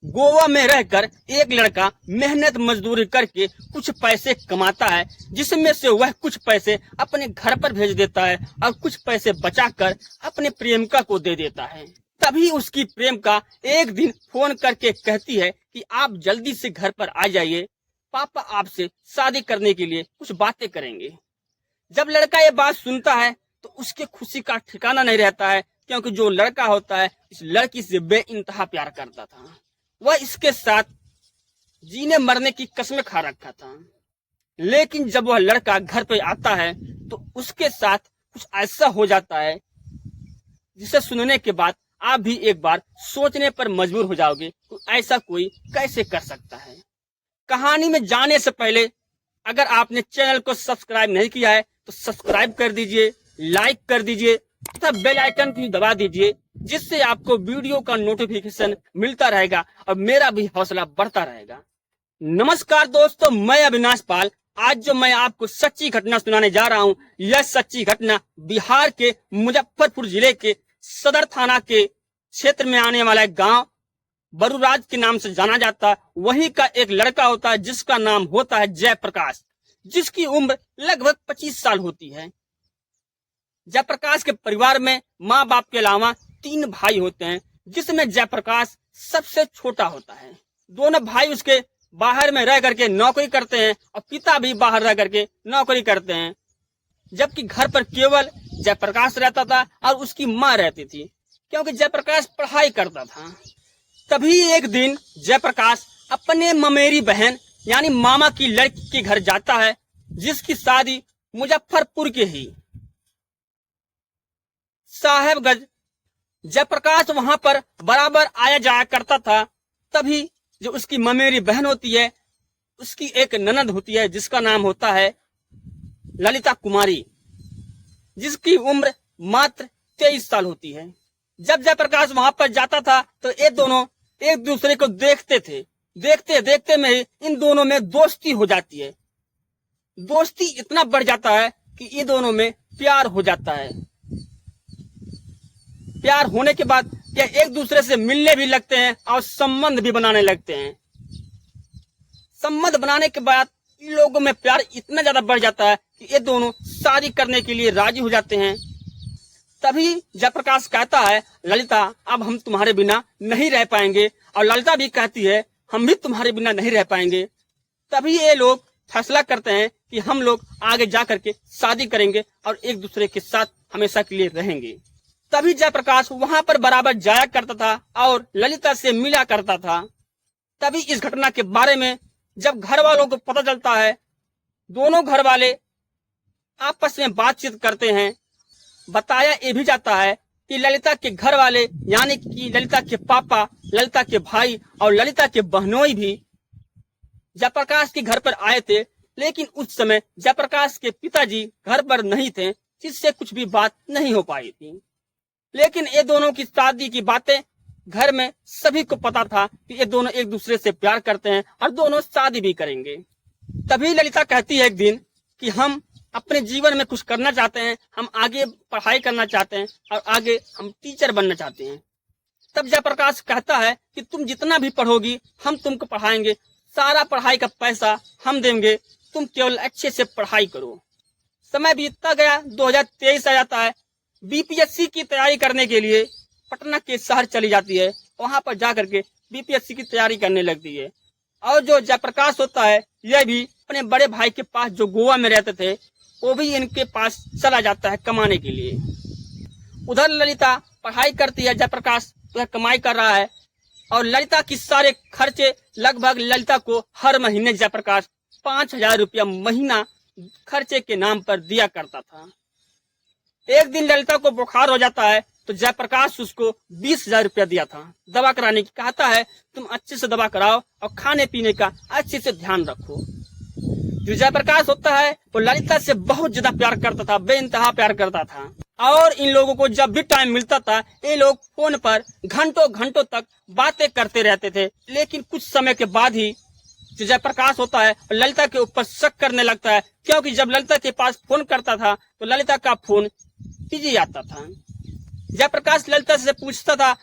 गोवा में रहकर एक लड़का मेहनत मजदूरी करके कुछ पैसे कमाता है, जिसमें से वह कुछ पैसे अपने घर पर भेज देता है और कुछ पैसे बचाकर अपने प्रेमिका को दे देता है। तभी उसकी प्रेमिका एक दिन फोन करके कहती है कि आप जल्दी से घर पर आ जाइए, पापा आपसे शादी करने के लिए कुछ बातें करेंगे। जब लड़का ये बात सुनता है तो उसके खुशी का ठिकाना नहीं रहता है, क्योंकि जो लड़का होता है इस लड़की से बेइंतहा प्यार करता था। वह इसके साथ जीने मरने की कसमें खा रखा था। लेकिन जब वह लड़का घर पे आता है तो उसके साथ कुछ ऐसा हो जाता है जिसे सुनने के बाद आप भी एक बार सोचने पर मजबूर हो जाओगे तो ऐसा कोई कैसे कर सकता है। कहानी में जाने से पहले अगर आपने चैनल को सब्सक्राइब नहीं किया है तो सब्सक्राइब कर दीजिए, लाइक कर दीजिए तथा बेल आइकन भी दबा दीजिए, जिससे आपको वीडियो का नोटिफिकेशन मिलता रहेगा और मेरा भी हौसला बढ़ता रहेगा। नमस्कार दोस्तों, मैं अविनाश पाल। आज जो मैं आपको सच्ची घटना सुनाने जा रहा हूं, यह सच्ची घटना बिहार के मुजफ्फरपुर जिले के सदर थाना के क्षेत्र में आने वाला एक गांव बरुराज के नाम से जाना जाता है। वहीं का एक लड़का होता है जिसका नाम होता है जयप्रकाश, जिसकी उम्र लगभग 25 साल होती है। जयप्रकाश के परिवार में माँ बाप के अलावा 3 भाई होते हैं, जिसमें जयप्रकाश सबसे छोटा होता है। दोनों भाई उसके बाहर में रह करके नौकरी करते हैं और पिता भी बाहर रह करके नौकरी करते हैं, जबकि घर पर केवल जयप्रकाश रहता था और उसकी माँ रहती थी, क्योंकि जयप्रकाश पढ़ाई करता था। तभी एक दिन जयप्रकाश अपने ममेरी बहन यानी मामा की लड़की के घर जाता है, जिसकी शादी मुजफ्फरपुर के ही साहेबगंज। जयप्रकाश वहां पर बराबर आया जाया करता था। तभी जो उसकी ममेरी बहन होती है, उसकी एक ननद होती है जिसका नाम होता है ललिता कुमारी, जिसकी उम्र मात्र 23 साल होती है। जब जयप्रकाश वहां पर जाता था तो ये दोनों एक दूसरे को देखते थे। देखते देखते में ही इन दोनों में दोस्ती हो जाती है। दोस्ती इतना बढ़ जाता है कि ये दोनों में प्यार हो जाता है। प्यार होने के बाद ये एक दूसरे से मिलने भी लगते हैं और संबंध भी बनाने लगते हैं। संबंध बनाने के बाद इन लोगों में प्यार इतना ज्यादा बढ़ जाता है कि ये दोनों शादी करने के लिए राजी हो जाते हैं। तभी जयप्रकाश कहता है, ललिता अब हम तुम्हारे बिना नहीं रह पाएंगे, और ललिता भी कहती है हम भी तुम्हारे बिना नहीं रह पाएंगे। तभी ये लोग फैसला करते हैं कि हम लोग आगे जा करके शादी करेंगे और एक दूसरे के साथ हमेशा के लिए रहेंगे। तभी जयप्रकाश वहां पर बराबर जाया करता था और ललिता से मिला करता था। तभी इस घटना के बारे में जब घर वालों को पता चलता है, दोनों घर वाले आपस में बातचीत करते हैं। बताया ये भी जाता है कि ललिता के घर वाले यानी कि ललिता के पापा, ललिता के भाई और ललिता के बहनोई भी जयप्रकाश के घर पर आए थे, लेकिन उस समय जयप्रकाश के पिताजी घर पर नहीं थे, जिससे कुछ भी बात नहीं हो पाई थी। लेकिन ये दोनों की शादी की बातें घर में सभी को पता था कि ये दोनों एक दूसरे से प्यार करते हैं और दोनों शादी भी करेंगे। तभी ललिता कहती है एक दिन कि हम अपने जीवन में कुछ करना चाहते हैं, हम आगे पढ़ाई करना चाहते हैं और आगे हम टीचर बनना चाहते हैं। तब जयप्रकाश कहता है कि तुम जितना भी पढ़ोगी हम तुमको पढ़ाएंगे, सारा पढ़ाई का पैसा हम देंगे, तुम केवल अच्छे से पढ़ाई करो। समय बीतता गया, 2023 आ जाता है। बीपीएससी की तैयारी करने के लिए पटना के शहर चली जाती है। वहां पर जाकर के बीपीएससी की तैयारी करने लगती है। और जो जयप्रकाश होता है यह भी अपने बड़े भाई के पास जो गोवा में रहते थे, वो भी इनके पास चला जाता है कमाने के लिए। उधर ललिता पढ़ाई करती है, जयप्रकाश वह कमाई कर रहा है। और ललिता की सारे खर्चे लगभग ललिता को हर महीने जयप्रकाश 5,000 रुपया महीना खर्चे के नाम पर दिया करता था। एक दिन ललिता को बुखार हो जाता है तो जयप्रकाश उसको 20,000 रुपया दिया था दवा कराने की। कहता है तुम अच्छे से दवा कराओ और खाने पीने का अच्छे से ध्यान रखो। जो जयप्रकाश होता है वो ललिता से बहुत ज्यादा प्यार करता था, बेइंतहा प्यार करता था। और इन लोगों को जब भी टाइम मिलता था ये लोग फोन पर घंटों घंटों तक बातें करते रहते थे। लेकिन कुछ समय के बाद ही जो जयप्रकाश होता है ललिता के ऊपर शक करने लगता है, क्योंकि जब ललिता के पास फोन करता था तो ललिता का फोन बिजी आता था। जयप्रकाश ललिता से पूछता था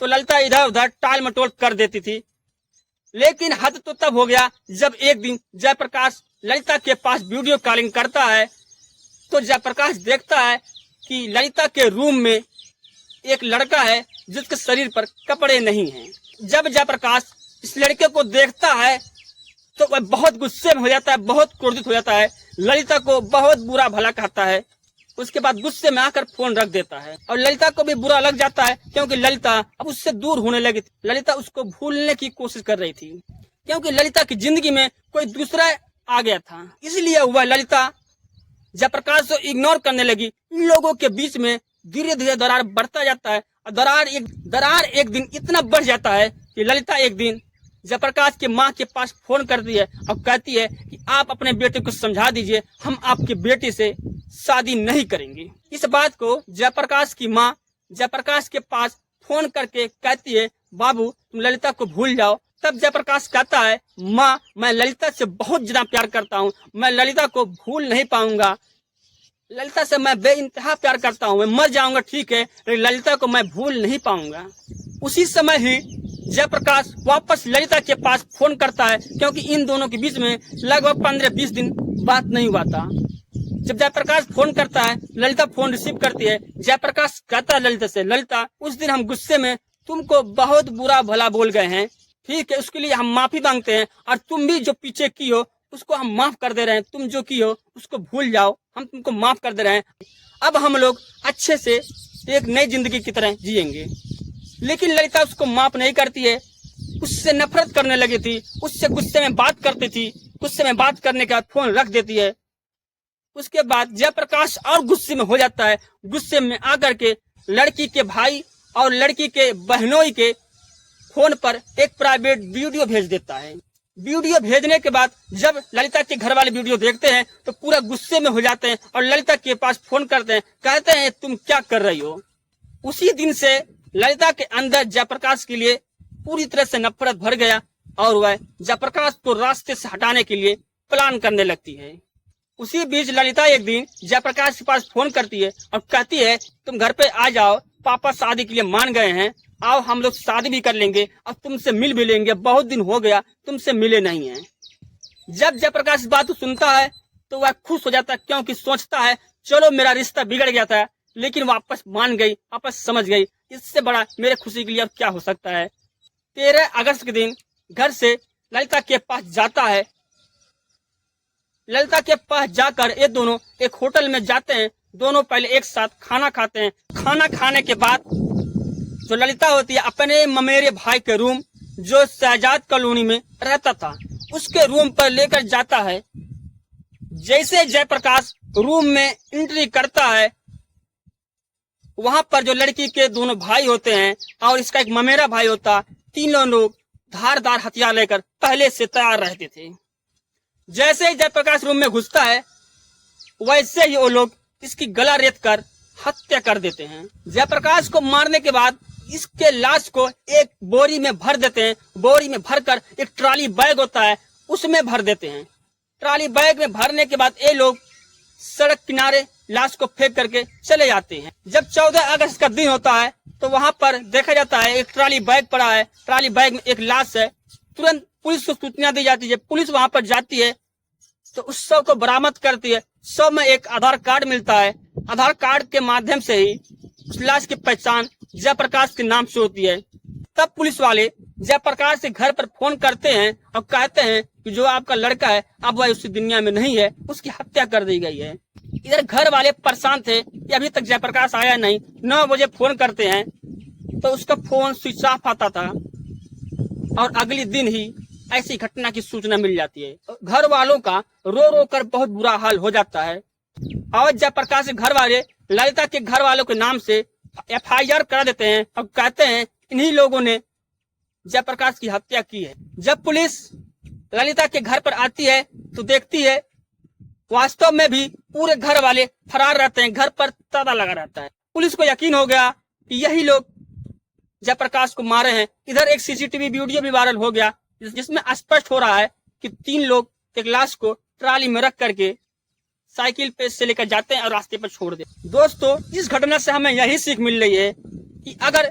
तो ललिता इधर उधर टाल मटोल कर देती थी। लेकिन हद तो तब हो गया जब एक दिन जयप्रकाश ललिता के पास वीडियो कॉलिंग करता है तो जयप्रकाश देखता है कि ललिता के रूम में एक लड़का है जिसके शरीर पर कपड़े नहीं हैं। जब जयप्रकाश इस लड़के को देखता है तो वह बहुत गुस्से में हो जाता है, बहुत क्रोधित हो जाता है, ललिता को बहुत बुरा भला कहता है। उसके बाद गुस्से में आकर फोन रख देता है और ललिता को भी बुरा लग जाता है क्योंकि ललिता अब उससे दूर होने लगी थी। ललिता उसको भूलने की कोशिश कर रही थी क्योंकि ललिता की जिंदगी में कोई दूसरा आ गया था, इसलिए वह ललिता जयप्रकाश को इग्नोर करने लगी। इन लोगों के बीच में धीरे धीरे दरार बढ़ता जाता है और दरार एक दिन इतना बढ़ जाता है कि ललिता एक दिन जयप्रकाश के माँ के पास फोन करती है और कहती है कि आप अपने बेटे को समझा दीजिए, हम आपके बेटे से शादी नहीं करेंगे। इस बात को जयप्रकाश की माँ जयप्रकाश के पास फोन करके कहती है, बाबू तुम ललिता को भूल जाओ। तब जयप्रकाश कहता है, माँ मैं ललिता से बहुत ज्यादा प्यार करता हूँ, मैं ललिता को भूल नहीं पाऊंगा, ललिता से मैं बेइंतहा प्यार करता हूँ, मैं मर जाऊंगा ठीक है, लेकिन ललिता को मैं भूल नहीं पाऊंगा। उसी समय ही जयप्रकाश वापस ललिता के पास फोन करता है क्योंकि इन दोनों के बीच में लगभग 15-20 दिन बात नहीं हुआ था। जब जयप्रकाश फोन करता है, ललिता फोन रिसीव करती है। जयप्रकाश कहता है ललिता से, ललिता उस दिन हम गुस्से में तुमको बहुत बुरा भला बोल गए हैं, ठीक है, उसके लिए हम माफी मांगते हैं और तुम भी जो पीछे की हो उसको हम माफ कर दे रहे हैं, तुम जो की हो उसको भूल जाओ, हम तुमको माफ कर दे रहे हैं। अब हम लोग अच्छे से एक नई जिंदगी की तरह जिएंगे। लेकिन ललिता उसको माफ नहीं करती है, उससे नफरत करने लगी थी, उससे गुस्से में बात करती थी, गुस्से में बात करने के बाद फोन रख देती है। उसके बाद जयप्रकाश और गुस्से में हो जाता है, गुस्से में आकर के लड़की के भाई और लड़की के बहनोई के फोन पर एक प्राइवेट वीडियो भेज देता है। वीडियो भेजने के बाद जब ललिता के घर वाले वीडियो देखते हैं तो पूरा गुस्से में हो जाते हैं और ललिता के पास फोन करते हैं, कहते हैं तुम क्या कर रही हो। उसी दिन से ललिता के अंदर जयप्रकाश के लिए पूरी तरह से नफरत भर गया और वह जयप्रकाश को रास्ते से हटाने के लिए प्लान करने लगती है। उसी बीच ललिता एक दिन जयप्रकाश के पास फोन करती है और कहती है, तुम घर पे आ जाओ, पापा शादी के लिए मान गए हैं, आओ हम लोग शादी भी कर लेंगे और तुमसे मिल भी लेंगे, बहुत दिन हो गया तुमसे मिले नहीं हैं। जब जयप्रकाश इस बात को सुनता है तो वह खुश हो जाता है क्योंकि सोचता है चलो मेरा रिश्ता बिगड़ गया था लेकिन वापस मान गई, वापस समझ गई, इससे बड़ा मेरे खुशी के लिए अब क्या हो सकता है। 13 अगस्त के दिन घर से ललिता के पास जाता है। ललिता के पास जाकर ये दोनों एक होटल में जाते हैं। दोनों पहले एक साथ खाना खाते हैं। खाना खाने के बाद जो ललिता होती है अपने ममेरे भाई के रूम जो शहजाद कॉलोनी में रहता था उसके रूम पर लेकर जाता है। जैसे जयप्रकाश रूम में एंट्री करता है वहां पर जो लड़की के दोनों भाई होते हैं और इसका एक ममेरा भाई होता, तीनों लोग धारदार हथियार लेकर पहले से तैयार रहते थे। जैसे ही जयप्रकाश रूम में घुसता है वैसे ही वो लोग इसकी गला रेत कर हत्या कर देते हैं। जयप्रकाश को मारने के बाद इसके लाश को एक बोरी में भर देते हैं। बोरी में भरकर एक ट्रॉली बैग होता है उसमें भर देते हैं। ट्रॉली बैग में भरने के बाद ये लोग सड़क किनारे लाश को फेंक करके चले जाते हैं। जब 14 अगस्त का दिन होता है तो वहां पर देखा जाता है एक ट्रॉली बैग पड़ा है, ट्रॉली बैग में एक लाश है। तुरंत पुलिस को सूचना दी जाती है। पुलिस वहां पर जाती है तो उस शव को बरामद करती है। शव में एक आधार कार्ड मिलता है। आधार कार्ड के माध्यम से ही उस लाश की पहचान जयप्रकाश के नाम से होती है। तब पुलिस वाले जयप्रकाश के घर पर फोन करते हैं और कहते हैं कि जो आपका लड़का है अब वह उस दुनिया में नहीं है, उसकी हत्या कर दी गई है। इधर घर वाले परेशान थे कि अभी तक जयप्रकाश आया नहीं। 9 बजे फोन करते हैं तो उसका फोन स्विच ऑफ आता था और अगले दिन ही ऐसी घटना की सूचना मिल जाती है। घर वालों का रो रो कर बहुत बुरा हाल हो जाता है और जयप्रकाश के घर वाले ललिता के घर वालों के नाम से FIR करा देते हैं और कहते हैं इन्हीं लोगों ने जयप्रकाश की हत्या की है। जब पुलिस ललिता के घर पर आती है तो देखती है वास्तव में भी पूरे घर वाले फरार रहते हैं, घर पर ताला लगा रहता है। पुलिस को यकीन हो गया कि यही लोग जयप्रकाश को मारे हैं। इधर एक CCTV वीडियो भी वायरल हो गया जिसमें स्पष्ट हो रहा है कि 3 लोग एक लाश को ट्रॉली में रख करके साइकिल पे से लेकर जाते हैं और रास्ते पर छोड़ देते। दोस्तों इस घटना से हमें यही सीख मिल रही है कि अगर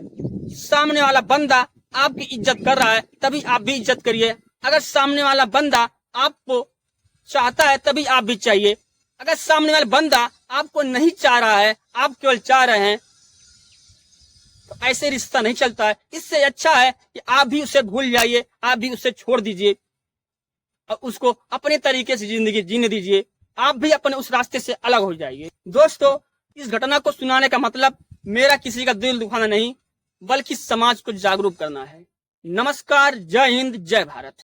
सामने वाला बंदा आपकी इज्जत कर रहा है तभी आप भी इज्जत करिए। अगर सामने वाला बंदा आपको चाहता है तभी आप भी चाहिए। अगर सामने वाला बंदा आपको नहीं चाह रहा है, आप केवल चाह रहे हैं, तो ऐसे रिश्ता नहीं चलता है। इससे अच्छा है कि आप भी उसे भूल जाइए, आप भी उसे छोड़ दीजिए और उसको अपने तरीके से जिंदगी जीने दीजिए। आप भी अपने उस रास्ते से अलग हो जाइए। दोस्तों, इस घटना को सुनाने का मतलब मेरा किसी का दिल दुखाना नहीं, बल्कि समाज को जागरूक करना है। नमस्कार, जय हिंद, जय भारत।